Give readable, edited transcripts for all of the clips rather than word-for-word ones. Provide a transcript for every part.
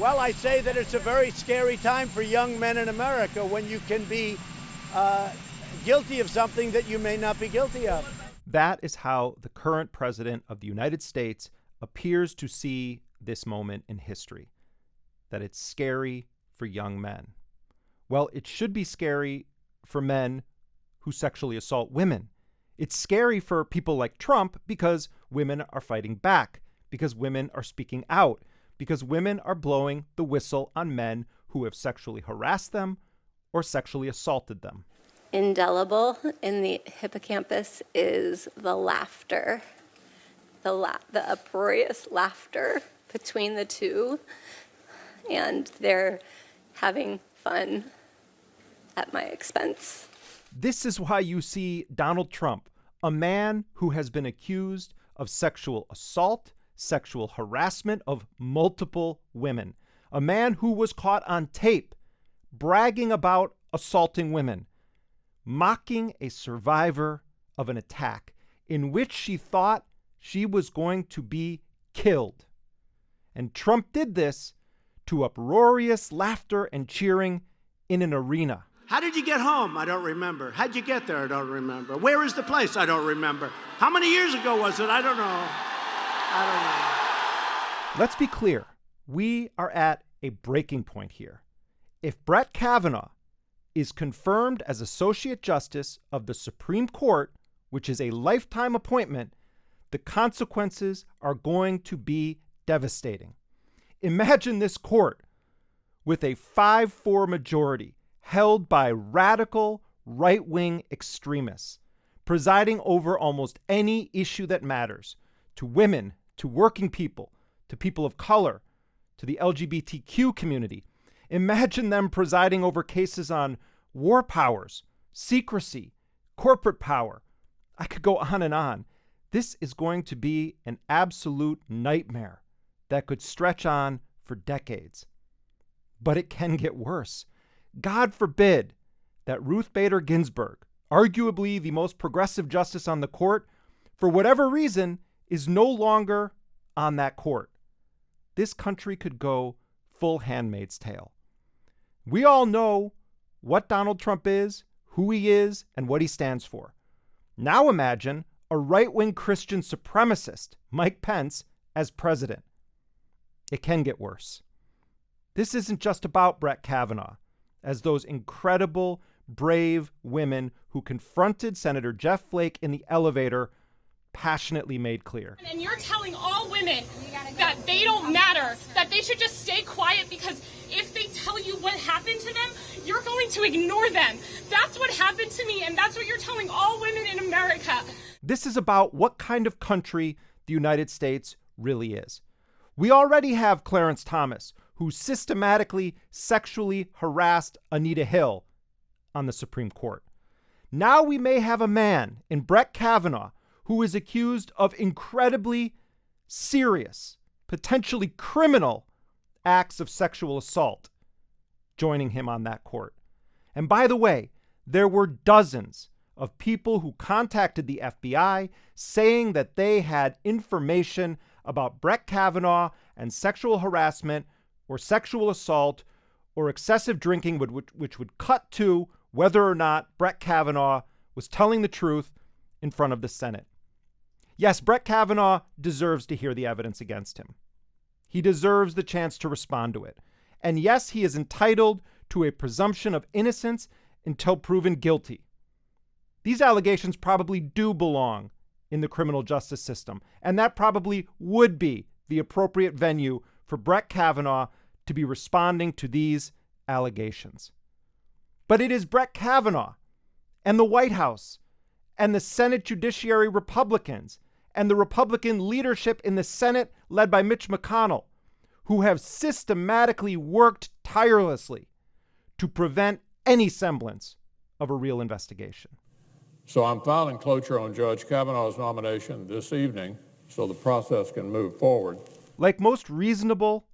Well, I say that it's a very scary time for young men in America when you can be guilty of something that you may not be guilty of. That is how the current president of the United States appears to see this moment in history, that it's scary for young men. Well, it should be scary for men who sexually assault women. It's scary for people like Trump because women are fighting back, because women are speaking out, because women are blowing the whistle on men who have sexually harassed them or sexually assaulted them. Indelible in the hippocampus is the laughter, the uproarious laughter between the two, and they're having fun at my expense. This is why you see Donald Trump, a man who has been accused of sexual assault, sexual harassment of multiple women, a man who was caught on tape bragging about assaulting women, mocking a survivor of an attack in which she thought she was going to be killed. And Trump did this to uproarious laughter and cheering in an arena. How did you get home? I don't remember. How'd you get there? I don't remember. Where is the place? I don't remember. How many years ago was it? I don't know. Let's be clear. We are at a breaking point here. If Brett Kavanaugh is confirmed as Associate Justice of the Supreme Court, which is a lifetime appointment, the consequences are going to be devastating. Imagine this court with a 5-4 majority held by radical right-wing extremists, presiding over almost any issue that matters to women, to working people, to people of color, to the LGBTQ community. Imagine them presiding over cases on war powers, secrecy, corporate power. I could go on and on. This is going to be an absolute nightmare that could stretch on for decades. But it can get worse. God forbid that Ruth Bader Ginsburg, arguably the most progressive justice on the court, for whatever reason, is no longer on that court. This country could go full Handmaid's Tale. We all know what Donald Trump is, who he is, and what he stands for. Now imagine a right-wing Christian supremacist, Mike Pence, as president. It can get worse. This isn't just about Brett Kavanaugh, as those incredible, brave women who confronted Senator Jeff Flake in the elevator passionately made clear. And you're telling all women that they don't matter, that they should just stay quiet because if they tell you what happened to them, you're going to ignore them. That's what happened to me, and that's what you're telling all women in America. This is about what kind of country the United States really is. We already have Clarence Thomas, who systematically sexually harassed Anita Hill on the Supreme Court. Now we may have a man in Brett Kavanaugh who is accused of incredibly serious, potentially criminal acts of sexual assault, joining him on that court. And by the way, there were dozens of people who contacted the FBI saying that they had information about Brett Kavanaugh and sexual harassment or sexual assault or excessive drinking, which would cut to whether or not Brett Kavanaugh was telling the truth in front of the Senate. Yes, Brett Kavanaugh deserves to hear the evidence against him. He deserves the chance to respond to it. And yes, he is entitled to a presumption of innocence until proven guilty. These allegations probably do belong in the criminal justice system, and that probably would be the appropriate venue for Brett Kavanaugh to be responding to these allegations. But it is Brett Kavanaugh and the White House and the Senate Judiciary Republicans and the Republican leadership in the Senate led by Mitch McConnell who have systematically worked tirelessly to prevent any semblance of a real investigation. So I'm filing cloture on Judge Kavanaugh's nomination this evening so the process can move forward. Like most reasonable,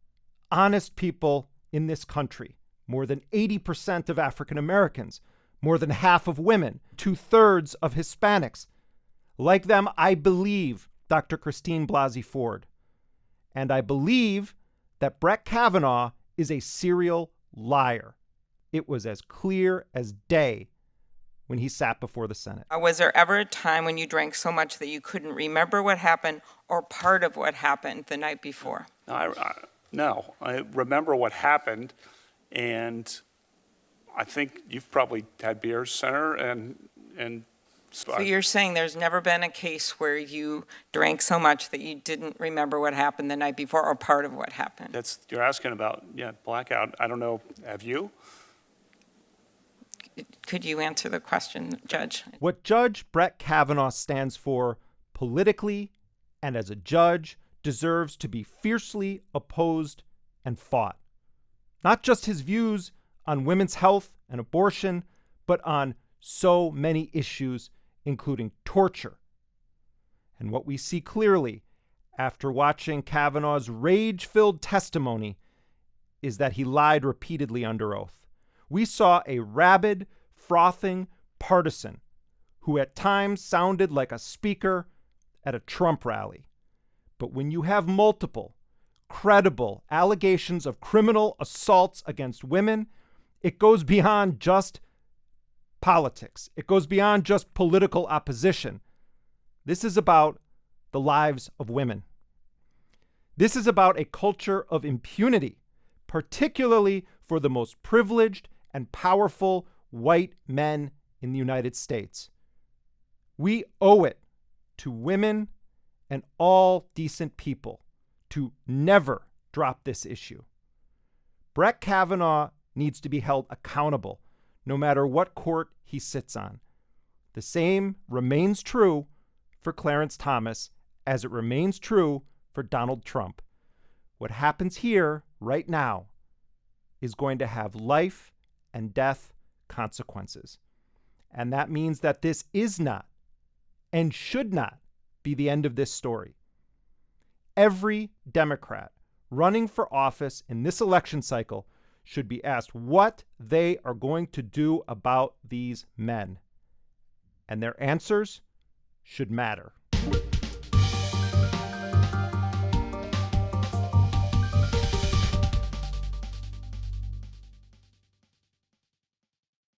honest people in this country, more than 80% of African Americans, more than half of women, 2/3 of Hispanics. Like them, I believe Dr. Christine Blasey Ford. And I believe that Brett Kavanaugh is a serial liar. It was as clear as day when he sat before the Senate. Was there ever a time when you drank so much that you couldn't remember what happened or part of what happened the night before? No, I remember what happened, and I think you've probably had beers, Senator, and so you're saying there's never been a case where you drank so much that you didn't remember what happened the night before or part of what happened? You're asking about, blackout. I don't know. Have you? Could you answer the question, Judge? What Judge Brett Kavanaugh stands for politically and as a judge deserves to be fiercely opposed and fought. Not just his views on women's health and abortion, but on so many issues, including torture. And what we see clearly after watching Kavanaugh's rage-filled testimony is that he lied repeatedly under oath. We saw a rabid, frothing partisan who at times sounded like a speaker at a Trump rally. But when you have multiple, credible allegations of criminal assaults against women, it goes beyond just politics. It goes beyond just political opposition. This is about the lives of women. This is about a culture of impunity, particularly for the most privileged and powerful white men in the United States. We owe it to women and all decent people to never drop this issue. Brett Kavanaugh needs to be held accountable no matter what court he sits on. The same remains true for Clarence Thomas as it remains true for Donald Trump. What happens here right now is going to have life and death consequences. And that means that this is not and should not be the end of this story. Every Democrat running for office in this election cycle should be asked what they are going to do about these men. And their answers should matter.